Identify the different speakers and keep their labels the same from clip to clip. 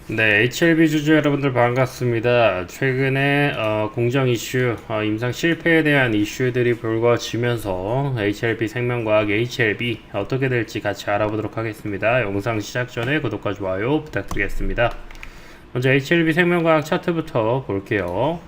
Speaker 1: 네, HLB 주주 여러분들 반갑습니다. 최근에 공정 이슈, 임상 실패에 대한 이슈들이 불거지면서 HLB 생명과학 HLB 어떻게 될지 같이 알아보도록 하겠습니다. 영상 시작 전에 구독과 좋아요 부탁드리겠습니다. 먼저 HLB 생명과학 차트부터 볼게요.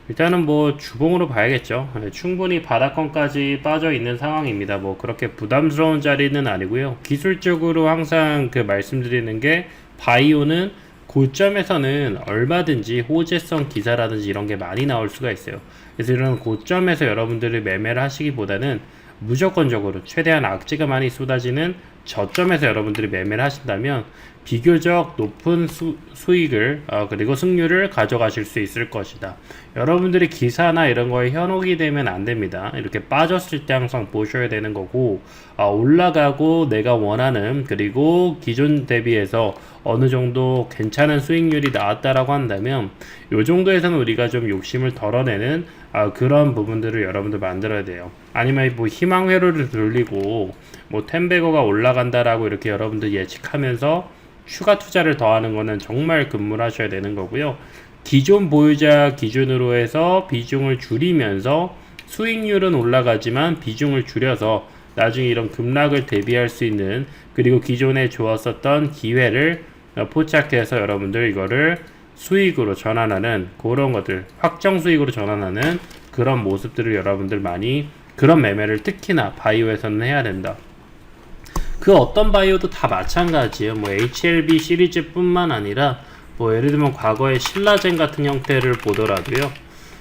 Speaker 1: 일단은 뭐 주봉으로 봐야겠죠. 네, 충분히 바닥권까지 빠져 있는 상황입니다. 뭐 그렇게 부담스러운 자리는 아니고요. 기술적으로 항상 말씀드리는 게 바이오는 고점에서는 얼마든지 호재성 기사라든지 이런 게 많이 나올 수가 있어요. 그래서 이런 고점에서 여러분들이 매매를 하시기보다는 무조건적으로 최대한 악재가 많이 쏟아지는 저점에서 여러분들이 매매를 하신다면 비교적 높은 수익을 그리고 승률을 가져가실 수 있을 것이다. 여러분들이 기사나 이런 거에 현혹이 되면 안 됩니다. 이렇게 빠졌을 때 항상 보셔야 되는 거고, 올라가고 내가 원하는 그리고 기존 대비해서 어느 정도 괜찮은 수익률이 나왔다라고 한다면 요 정도에서는 우리가 좀 욕심을 덜어내는 그런 부분들을 여러분들 만들어야 돼요. 아니면 뭐 희망 회로를 돌리고 뭐 텐베거가 올라간다라고 이렇게 여러분들 예측하면서 추가 투자를 더하는 거는 정말 금물하셔야 되는 거고요. 기존 보유자 기준으로 해서 비중을 줄이면서 수익률은 올라가지만 비중을 줄여서 나중에 이런 급락을 대비할 수 있는, 그리고 기존에 좋았었던 기회를 포착해서 여러분들 이거를 수익으로 전환하는 그런 것들, 확정 수익으로 전환하는 그런 모습들을 여러분들 많이, 그런 매매를 특히나 바이오에서는 해야 된다. 그 어떤 바이오도 다 마찬가지예요. 뭐 HLB 시리즈뿐만 아니라 뭐 예를 들면 과거의 신라젠 같은 형태를 보더라도요.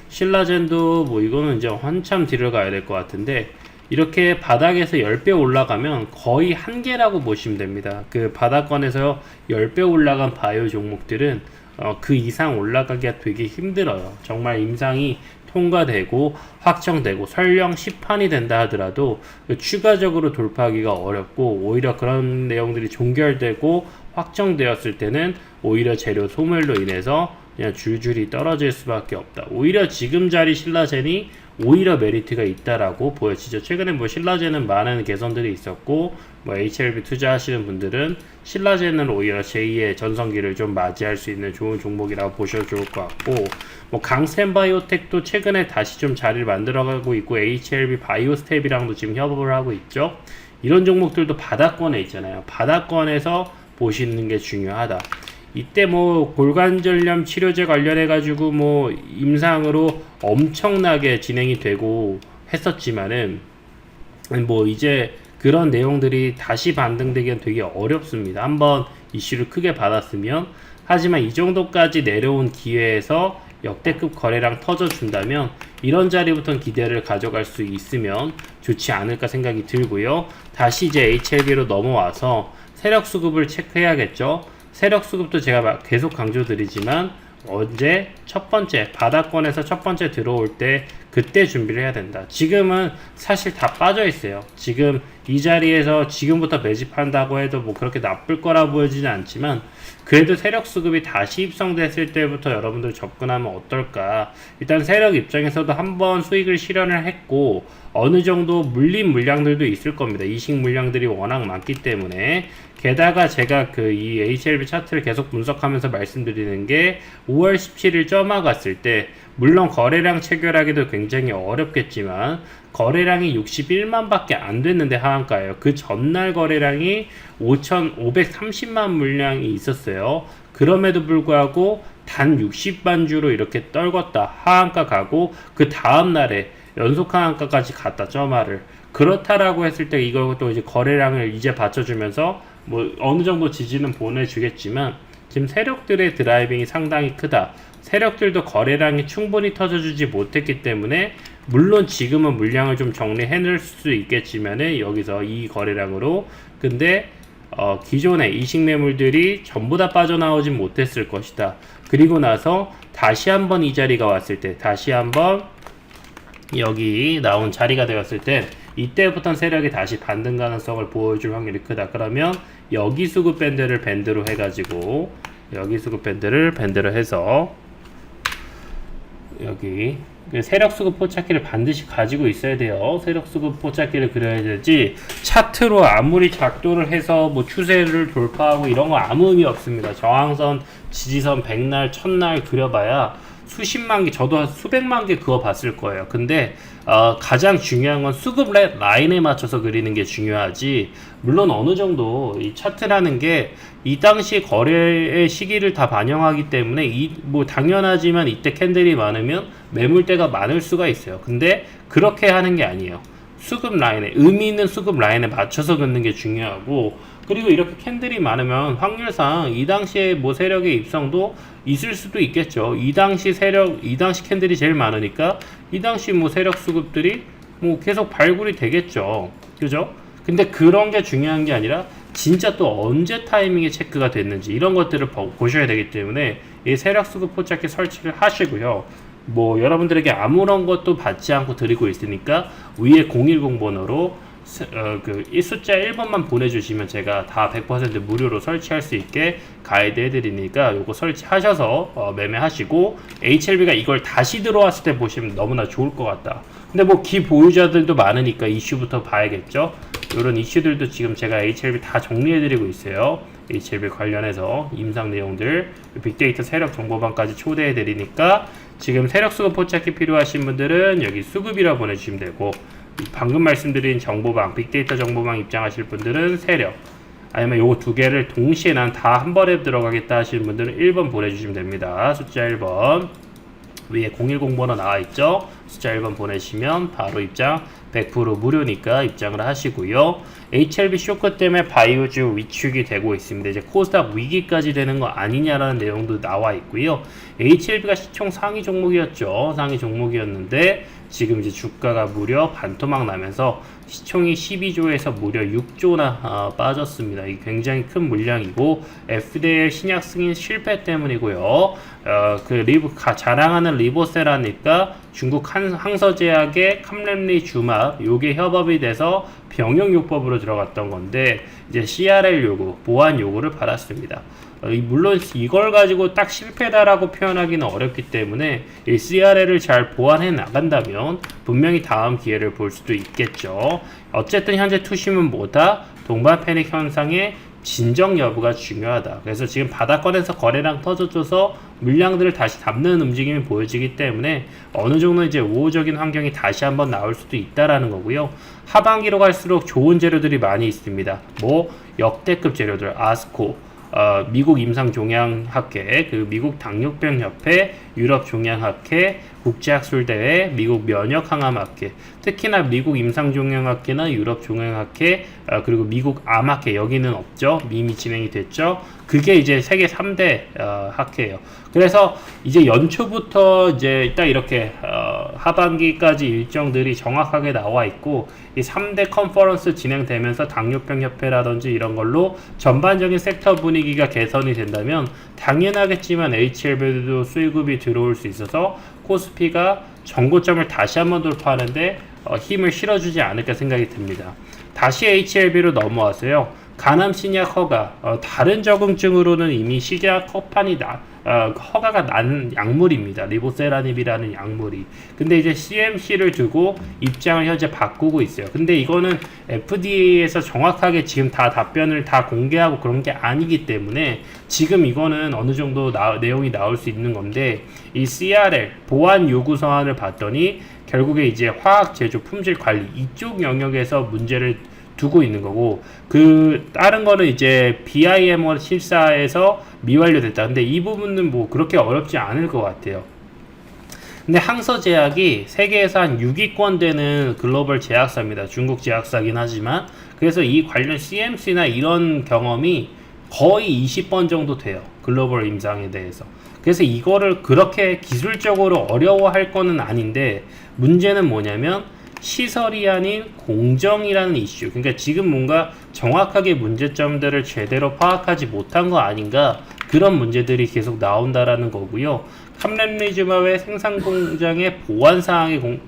Speaker 1: 신라젠도 뭐 이거는 이제 한참 뒤를 가야 될 것 같은데, 이렇게 바닥에서 10배 올라가면 거의 한계라고 보시면 됩니다. 그 바닥권에서 10배 올라간 바이오 종목들은 그 이상 올라가기가 되게 힘들어요. 정말 임상이 통과되고 확정되고 설령 시판이 된다 하더라도 추가적으로 돌파하기가 어렵고, 오히려 그런 내용들이 종결되고 확정되었을 때는 오히려 재료 소멸로 인해서 그냥 줄줄이 떨어질 수밖에 없다. 오히려 지금 자리 신라젠이 오히려 메리트가 있다라고 보여지죠. 최근에 뭐 신라젠은 많은 개선들이 있었고, 뭐 HLB 투자하시는 분들은 신라젠은 오히려 제2의 전성기를 좀 맞이할 수 있는 좋은 종목이라고 보셔도 좋을 것 같고, 뭐 강센바이오텍도 최근에 다시 좀 자리를 만들어가고 있고, HLB 바이오스텝이랑도 지금 협업을 하고 있죠. 이런 종목들도 바닥권에 있잖아요. 바닥권에서 보시는 게 중요하다. 이때 뭐 골관절염 치료제 관련해 가지고 뭐 임상으로 엄청나게 진행이 되고 했었지만은 뭐 이제 그런 내용들이 다시 반등되기는 되게 어렵습니다. 한번 이슈를 크게 받았으면. 하지만 이 정도까지 내려온 기회에서 역대급 거래량 터져준다면 이런 자리부터는 기대를 가져갈 수 있으면 좋지 않을까 생각이 들고요. 다시 이제 HLB로 넘어와서 세력 수급을 체크해야겠죠. 세력 수급도 제가 계속 강조드리지만 언제 첫 번째 바닥권에서 첫 번째 들어올 때 그때 준비를 해야 된다. 지금은 사실 다 빠져 있어요. 지금 이 자리에서 지금부터 매집한다고 해도 뭐 그렇게 나쁠 거라 보여지는 않지만, 그래도 세력 수급이 다시 입성됐을 때부터 여러분들 접근하면 어떨까. 일단 세력 입장에서도 한번 수익을 실현을 했고 어느 정도 물린 물량들도 있을 겁니다. 이식 물량들이 워낙 많기 때문에. 게다가 제가 이 HLB 차트를 계속 분석하면서 말씀드리는 게 5월 17일 점화 갔을 때 물론 거래량 체결하기도 굉장히 어렵겠지만 거래량이 61만 밖에 안 됐는데 하한가예요. 그 전날 거래량이 5,530만 물량이 있었어요. 그럼에도 불구하고 단 60만 주로 이렇게 떨궜다. 하한가 가고 그 다음날에 연속 하한가까지 갔다. 점화를. 그렇다라고 했을 때 이것도 이제 거래량을 이제 받쳐주면서 뭐 어느 정도 지지는 보내주겠지만 지금 세력들의 드라이빙이 상당히 크다. 세력들도 거래량이 충분히 터져주지 못했기 때문에 물론 지금은 물량을 좀 정리해 놓을 수 있겠지만은 여기서 이 거래량으로, 근데 기존의 이식 매물들이 전부 다 빠져나오진 못했을 것이다. 그리고 나서 다시 한번 이 자리가 왔을 때, 다시 한번 여기 나온 자리가 되었을 때 이때부터는 세력이 다시 반등 가능성을 보여줄 확률이 크다. 그러면 여기 수급 밴드를 밴드로 해가지고 여기 수급 밴드를 밴드로 해서 여기 세력수급 포착기를 반드시 가지고 있어야 돼요. 세력수급 포착기를 그려야 되지 차트로 아무리 작도를 해서 뭐 추세를 돌파하고 이런 거 아무 의미 없습니다. 저항선, 지지선 100날, 1000날 그려봐야 수십만 개, 저도 수백만 개 그어 봤을 거예요. 근데 가장 중요한 건 수급 라인에 맞춰서 그리는 게 중요하지. 물론 어느 정도 이 차트라는 게 이 당시 거래의 시기를 다 반영하기 때문에 뭐 당연하지만 이때 캔들이 많으면 매물대가 많을 수가 있어요. 근데 그렇게 하는 게 아니에요. 수급 라인에, 의미 있는 수급 라인에 맞춰서 긋는 게 중요하고, 그리고 이렇게 캔들이 많으면 확률상 이 당시에 뭐 세력의 입성도 있을 수도 있겠죠. 이 당시 캔들이 제일 많으니까 이 당시 뭐 세력 수급들이 뭐 계속 발굴이 되겠죠. 그죠? 근데 그런 게 중요한 게 아니라 진짜 또 언제 타이밍에 체크가 됐는지 이런 것들을 보셔야 되기 때문에 이 세력 수급 포착기 설치를 하시고요. 뭐 여러분들에게 아무런 것도 받지 않고 드리고 있으니까 위에 010 번호로 이 숫자 1번만 보내주시면 제가 다 100% 무료로 설치할 수 있게 가이드 해드리니까 요거 설치하셔서 매매하시고, HLB가 이걸 다시 들어왔을 때 보시면 너무나 좋을 것 같다. 근데 뭐 기보유자들도 많으니까 이슈부터 봐야겠죠. 이런 이슈들도 지금 제가 HLB 다 정리해드리고 있어요. HLB 관련해서 임상 내용들, 빅데이터 세력 정보방까지 초대해드리니까 지금 세력 수급 포착기 필요하신 분들은 여기 수급이라 보내주시면 되고, 방금 말씀드린 정보방, 빅데이터 정보방 입장하실 분들은 세력, 아니면 요거 두 개를 동시에 난 다 한 번에 들어가겠다 하시는 분들은 1번 보내주시면 됩니다. 숫자 1번 위에 010 번호 나와있죠. 숫자 1번 보내시면 바로 입장 100% 무료니까 입장을 하시고요. HLB 쇼크 때문에 바이오주 위축이 되고 있습니다. 이제 코스닥 위기까지 되는 거 아니냐라는 내용도 나와 있고요. HLB가 시총 상위 종목이었죠. 상위 종목이었는데 지금 이제 주가가 무려 반토막 나면서 시총이 12조에서 무려 6조나 빠졌습니다. 이게 굉장히 큰 물량이고 FDA 신약 승인 실패 때문이고요. 자랑하는 리보세라니까 중국 항서제약의 캄렘리 주막 요게 협업이 돼서 병용요법으로 들어갔던 건데 이제 CRL 요구, 보안 요구를 받았습니다. 물론 이걸 가지고 딱 실패다라고 표현하기는 어렵기 때문에 이 CRL을 잘 보완해 나간다면 분명히 다음 기회를 볼 수도 있겠죠. 어쨌든 현재 투심은 뭐다? 동반 패닉 현상의 진정 여부가 중요하다. 그래서 지금 바닥권에서 거래량 터져줘서 물량들을 다시 담는 움직임이 보여지기 때문에 어느 정도 이제 우호적인 환경이 다시 한번 나올 수도 있다라는 거고요. 하반기로 갈수록 좋은 재료들이 많이 있습니다. 뭐 역대급 재료들, 아스코, 미국 임상종양학회, 미국 당뇨병협회, 유럽 종양학회, 국제학술대회, 미국 면역항암학회, 특히나 미국 임상종양학회나 유럽 종양학회, 그리고 미국 암학회, 여기는 없죠. 이미 진행이 됐죠. 그게 이제 세계 3대 학회예요. 그래서 이제 연초부터 이제 딱 이렇게 하반기까지 일정들이 정확하게 나와 있고, 이 3대 컨퍼런스 진행되면서 당뇨병 협회라든지 이런 걸로 전반적인 섹터 분위기가 개선이 된다면 당연하겠지만 HLB도 수익급이 들어올 수 있어서 코스피가 전고점을 다시 한번 돌파하는데 힘을 실어주지 않을까 생각이 듭니다. 다시 HLB로 넘어와서요. 간암 신약 허가, 다른 적응증으로는 이미 시작 허가가 난 약물입니다. 리보세라닙이라는 약물이. 근데 이제 CMC를 두고 입장을 현재 바꾸고 있어요. 근데 이거는 FDA에서 정확하게 지금 다 답변을 다 공개하고 그런 게 아니기 때문에 지금 이거는 어느 정도 내용이 나올 수 있는 건데, 이 CRL 보안 요구 서한을 봤더니 결국에 이제 화학 제조 품질 관리 이쪽 영역에서 문제를 두고 있는 거고, 다른 거는 이제 BIMO 실사에서 미완료됐다. 근데 이 부분은 뭐 그렇게 어렵지 않을 것 같아요. 근데 항서제약이 세계에서 한 6위권 되는 글로벌 제약사입니다. 중국 제약사긴 하지만. 그래서 이 관련 CMC나 이런 경험이 거의 20번 정도 돼요. 글로벌 임상에 대해서. 그래서 이거를 그렇게 기술적으로 어려워할 거는 아닌데, 문제는 뭐냐면 시설이 아닌 공정이라는 이슈. 그러니까 지금 뭔가 정확하게 문제점들을 제대로 파악하지 못한 거 아닌가, 그런 문제들이 계속 나온다라는 거고요. 캄렘리즈마의 생산 공장의 보안 사항의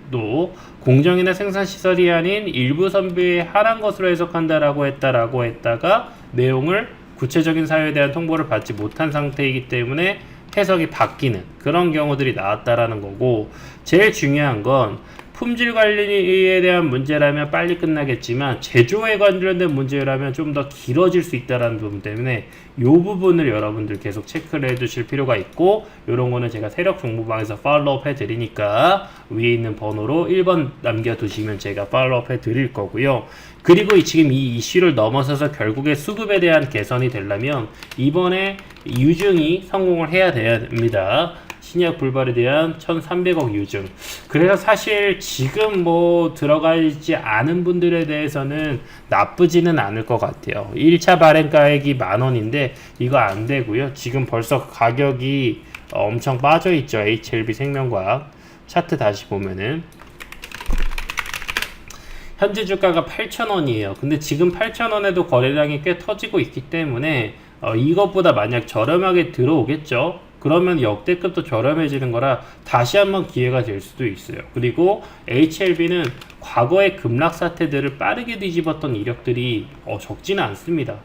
Speaker 1: 공정이나 생산 시설이 아닌 일부 선비에 한한 것으로 해석한다라고 했다가 내용을 구체적인 사유에 대한 통보를 받지 못한 상태이기 때문에 해석이 바뀌는 그런 경우들이 나왔다라는 거고, 제일 중요한 건 품질 관리에 대한 문제라면 빨리 끝나겠지만 제조에 관련된 문제라면 좀 더 길어질 수 있다는 부분 때문에 이 부분을 여러분들 계속 체크를 해 두실 필요가 있고, 이런 거는 제가 세력 정보방에서 팔로우업 해 드리니까 위에 있는 번호로 1번 남겨 두시면 제가 팔로우업 해 드릴 거고요. 그리고 지금 이 이슈를 넘어서서 결국에 수급에 대한 개선이 되려면 이번에 유증이 성공을 해야 됩니다. 신약 불발에 대한 1300억 유증. 그래서 사실 지금 뭐 들어가지 않은 분들에 대해서는 나쁘지는 않을 것 같아요. 1차 발행가액이 10,000원인데 이거 안 되고요. 지금 벌써 가격이 엄청 빠져 있죠. HLB 생명과학 차트 다시 보면은 현재 주가가 8,000원이에요. 근데 지금 8,000원에도 거래량이 꽤 터지고 있기 때문에 이것보다 만약 저렴하게 들어오겠죠. 그러면 역대급도 저렴해지는 거라 다시 한번 기회가 될 수도 있어요. 그리고 HLB는 과거의 급락 사태들을 빠르게 뒤집었던 이력들이 적지는 않습니다.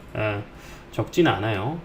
Speaker 1: 적지는 않아요.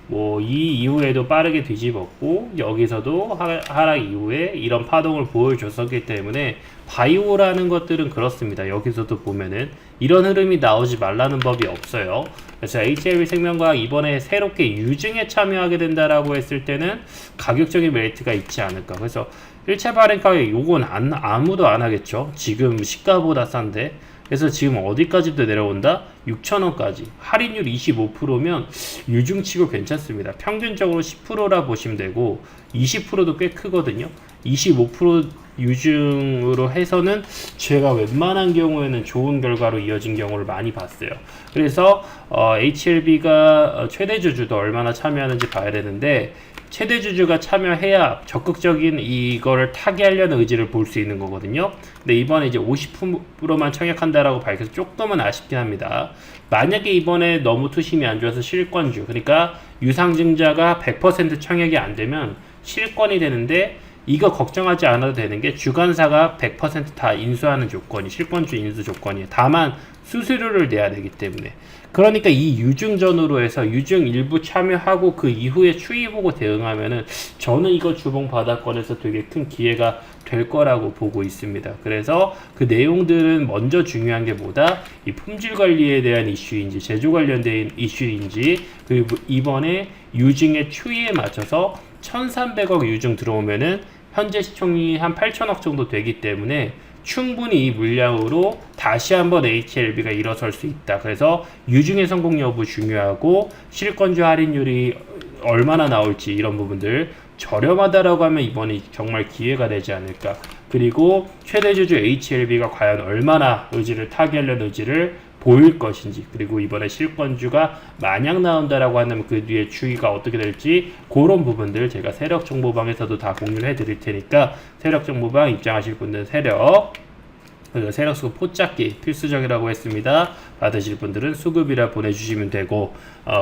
Speaker 1: 뭐 이 이후에도 빠르게 뒤집었고, 여기서도 하락 이후에 이런 파동을 보여줬었기 때문에 바이오라는 것들은 그렇습니다. 여기서도 보면은 이런 흐름이 나오지 말라는 법이 없어요. 그래서 HLB 생명과학 이번에 새롭게 유증에 참여하게 된다라고 했을 때는 가격적인 메리트가 있지 않을까. 그래서 1차 발행 가격 요건 아무도 안 하겠죠. 지금 시가보다 싼데. 그래서 지금 어디까지도 내려온다? 6,000원까지. 할인율 25%면 유증치고 괜찮습니다. 평균적으로 10%라 보시면 되고 20%도 꽤 크거든요. 25% 유증으로 해서는 제가 웬만한 경우에는 좋은 결과로 이어진 경우를 많이 봤어요. 그래서 HLB가 최대 주주도 얼마나 참여하는지 봐야 되는데, 최대 주주가 참여해야 적극적인 이거를 타개하려는 의지를 볼 수 있는 거거든요. 근데 이번에 이제 50%만 청약한다라고 밝혀서 조금은 아쉽긴 합니다. 만약에 이번에 너무 투심이 안 좋아서 실권주, 그러니까 유상증자가 100% 청약이 안 되면 실권이 되는데, 이거 걱정하지 않아도 되는 게 주관사가 100% 다 인수하는 조건이 실권주 인수 조건이에요. 다만 수수료를 내야 되기 때문에. 그러니까 이 유증전으로 해서 유증 일부 참여하고 그 이후에 추이 보고 대응하면은 저는 이거 주봉 바닥권에서 되게 큰 기회가 될 거라고 보고 있습니다. 그래서 그 내용들은 먼저 중요한 게 뭐다? 이 품질 관리에 대한 이슈인지 제조 관련된 이슈인지, 그리고 이번에 유증의 추이에 맞춰서 1,300억 유증 들어오면은 현재 시총이 한 8,000억 정도 되기 때문에 충분히 이 물량으로 다시 한번 HLB가 일어설 수 있다. 그래서 유증의 성공 여부 중요하고, 실권주 할인율이 얼마나 나올지 이런 부분들 저렴하다라고 하면 이번이 정말 기회가 되지 않을까. 그리고 최대 주주 HLB가 과연 얼마나 의지를 타개하려는 의지를 보일 것인지, 그리고 이번에 실권주가 만약 나온다라고 한다면 그 뒤에 추이가 어떻게 될지, 그런 부분들 제가 세력 정보방에서도 다 공유를 해드릴 테니까 세력 정보방 입장하실 분들은 세력 수급 포착기 필수적이라고 했습니다. 받으실 분들은 수급이라 보내주시면 되고,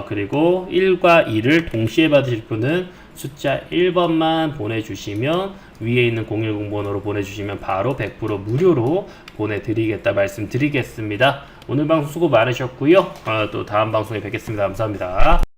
Speaker 1: 그리고 1과 2를 동시에 받으실 분은 숫자 1번만 보내주시면, 위에 있는 010 번호로 보내주시면 바로 100% 무료로 보내드리겠다 말씀드리겠습니다. 오늘 방송 수고 많으셨고요. 또 다음 방송에 뵙겠습니다. 감사합니다.